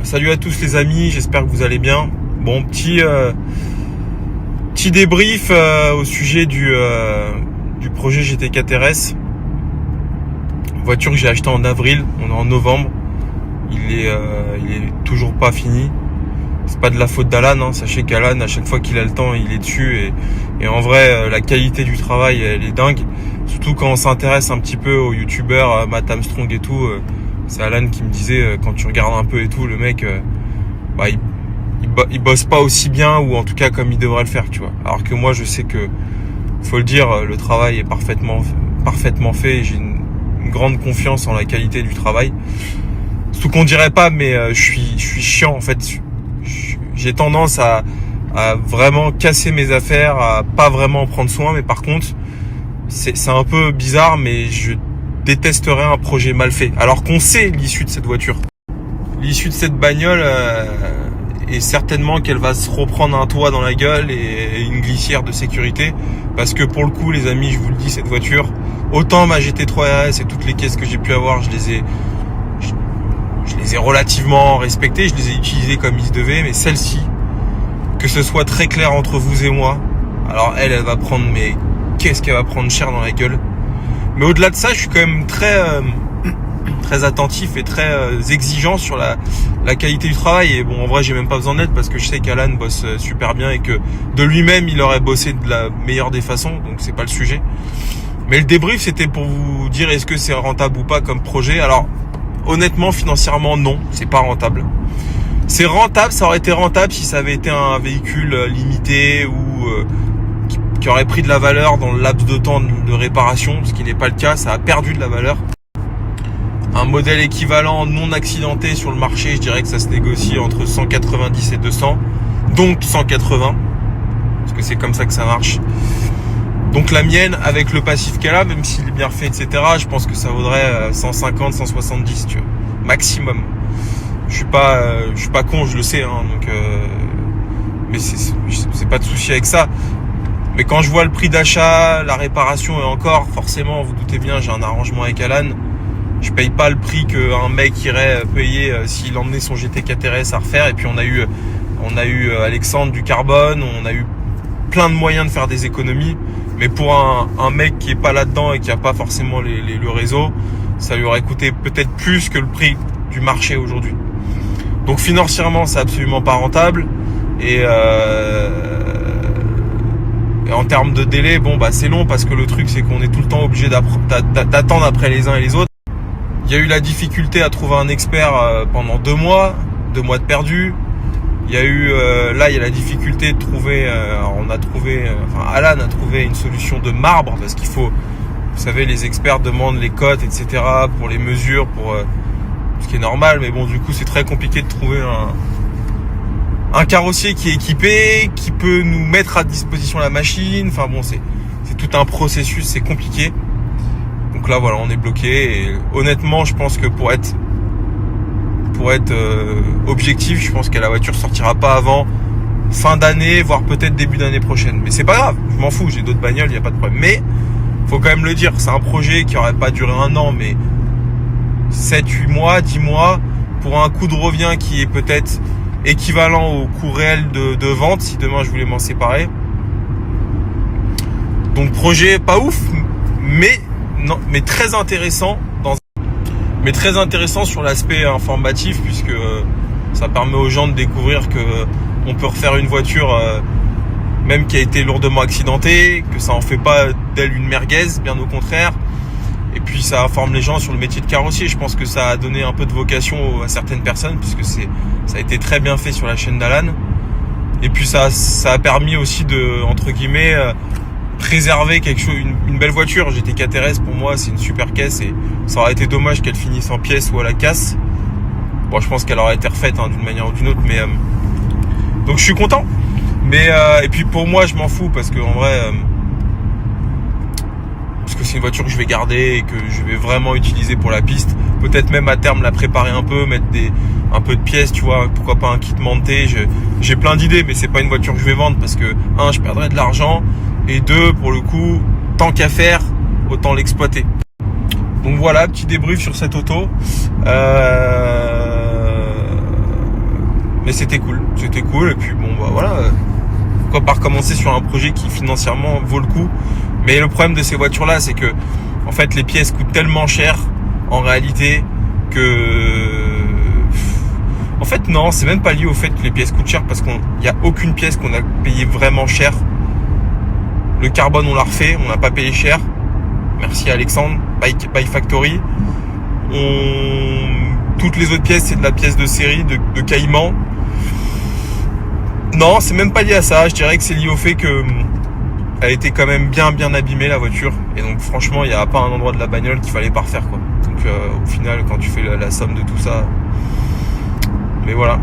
Salut à tous les amis, j'espère que vous allez bien. Bon, petit débrief au sujet du projet GT4 RS. Voiture que j'ai achetée en avril, on est en novembre. Il est toujours pas fini. C'est pas de la faute d'Alan, hein. Sachez qu'Alan, à chaque fois qu'il a le temps, il est dessus. Et en vrai, la qualité du travail, elle est dingue. Surtout quand on s'intéresse un petit peu aux youtubeurs, Matt Armstrong et tout. C'est Alan qui me disait, quand tu regardes un peu et tout, le mec, il bosse pas aussi bien, ou en tout cas comme il devrait le faire, tu vois. Alors que moi, je sais que, faut le dire, le travail est parfaitement fait. J'ai une grande confiance en la qualité du travail. Surtout qu'on dirait pas, mais je suis chiant en fait. J'ai tendance à vraiment casser mes affaires, à pas vraiment prendre soin. Mais par contre, c'est un peu bizarre, mais je détesterais un projet mal fait. Alors qu'on sait l'issue de cette voiture. L'issue de cette bagnole est certainement qu'elle va se reprendre un toit dans la gueule et une glissière de sécurité. Parce que pour le coup, les amis, je vous le dis, cette voiture, autant ma GT3 RS et toutes les caisses que j'ai pu avoir, je les ai relativement respectées, je les ai utilisées comme il se devait, mais celle-ci, que ce soit très clair entre vous et moi, alors elle va prendre, mais qu'est-ce qu'elle va prendre cher dans la gueule. Mais au-delà de ça, je suis quand même très attentif et très exigeant sur la qualité du travail. Et bon, en vrai, j'ai même pas besoin d'aide parce que je sais qu'Alan bosse super bien et que de lui-même, il aurait bossé de la meilleure des façons, donc c'est pas le sujet. Mais le débrief, c'était pour vous dire est-ce que c'est rentable ou pas comme projet. Alors, honnêtement, financièrement, non, c'est pas rentable. C'est rentable, ça aurait été rentable si ça avait été un véhicule limité ou qui aurait pris de la valeur dans le laps de temps de réparation, ce qui n'est pas le cas, ça a perdu de la valeur. Un modèle équivalent non accidenté sur le marché, je dirais que ça se négocie entre 190 et 200, donc 180, parce que c'est comme ça que ça marche. Donc la mienne, avec le passif qu'elle a, même s'il est bien refait, etc., je pense que ça vaudrait 150, 170, tu vois, maximum. Je suis pas con, je le sais, hein, donc mais c'est pas de souci avec ça. Mais quand je vois le prix d'achat, la réparation, et encore, forcément, vous doutez bien, j'ai un arrangement avec Alan. Je paye pas le prix qu'un mec irait payer s'il emmenait son GT4 RS à refaire. Et puis on a eu Alexandre du Carbone, on a eu plein de moyens de faire des économies. Mais pour un mec qui est pas là-dedans et qui a pas forcément le réseau, ça lui aurait coûté peut-être plus que le prix du marché aujourd'hui. Donc financièrement, c'est absolument pas rentable. Et en termes de délai, bon bah c'est long parce que le truc c'est qu'on est tout le temps obligé d'attendre après les uns et les autres. Il y a eu la difficulté à trouver un expert pendant 2 mois de perdu. Il y a eu là il y a la difficulté de trouver Alan a trouvé une solution de marbre parce qu'il faut, vous savez, les experts demandent les cotes, etc. pour les mesures, pour ce qui est normal, mais bon, du coup c'est très compliqué de trouver un carrossier qui est équipé, qui peut nous mettre à disposition la machine. Enfin bon, c'est tout un processus, c'est compliqué. Donc là voilà, on est bloqué. Et honnêtement, je pense que pour être objectif, je pense que la voiture sortira pas avant fin d'année, voire peut-être début d'année prochaine. Mais c'est pas grave, je m'en fous, j'ai d'autres bagnoles, il y a pas de problème. Mais faut quand même le dire, c'est un projet qui aurait pas duré 1 an, mais 7, 8 mois, 10 mois, pour un coût de revient qui est peut-être équivalent au coût réel de vente si demain je voulais m'en séparer. Donc projet pas ouf, mais très intéressant sur l'aspect informatif, puisque ça permet aux gens de découvrir que on peut refaire une voiture même qui a été lourdement accidentée, que ça en fait pas d'elle une merguez, bien au contraire. Et puis ça informe les gens sur le métier de carrossier. Je pense que ça a donné un peu de vocation à certaines personnes, puisque ça a été très bien fait sur la chaîne d'Alan. Et puis ça a permis aussi de, entre guillemets, préserver quelque chose, une belle voiture. GT4 RS pour moi c'est une super caisse et ça aurait été dommage qu'elle finisse en pièces ou à la casse. Bon, je pense qu'elle aurait été refaite d'une manière ou d'une autre, mais donc je suis content. Mais et puis pour moi je m'en fous parce que en vrai parce que c'est une voiture que je vais garder et que je vais vraiment utiliser pour la piste. Peut-être même à terme la préparer un peu, mettre un peu de pièces, tu vois, pourquoi pas un kit monté. J'ai plein d'idées, mais c'est pas une voiture que je vais vendre parce que 1, je perdrais de l'argent, et 2, pour le coup, tant qu'à faire, autant l'exploiter. Donc voilà, petit débrief sur cette auto. Mais c'était cool. Et puis bon, bah voilà. Pourquoi pas recommencer sur un projet qui financièrement vaut le coup. Mais le problème de ces voitures-là, c'est que, en fait, les pièces coûtent tellement cher, en réalité, que... En fait, non, c'est même pas lié au fait que les pièces coûtent cher, parce qu'il n'y a aucune pièce qu'on a payé vraiment cher. Le carbone, on l'a refait, on n'a pas payé cher. Merci Alexandre, by Factory. Toutes les autres pièces, c'est de la pièce de série, de Caïman. Non, c'est même pas lié à ça. Je dirais que c'est lié au fait que elle était quand même bien abîmée, la voiture. Et donc franchement, il n'y a pas un endroit de la bagnole qu'il fallait pas refaire, quoi. Donc au final, quand tu fais la somme de tout ça... Mais voilà.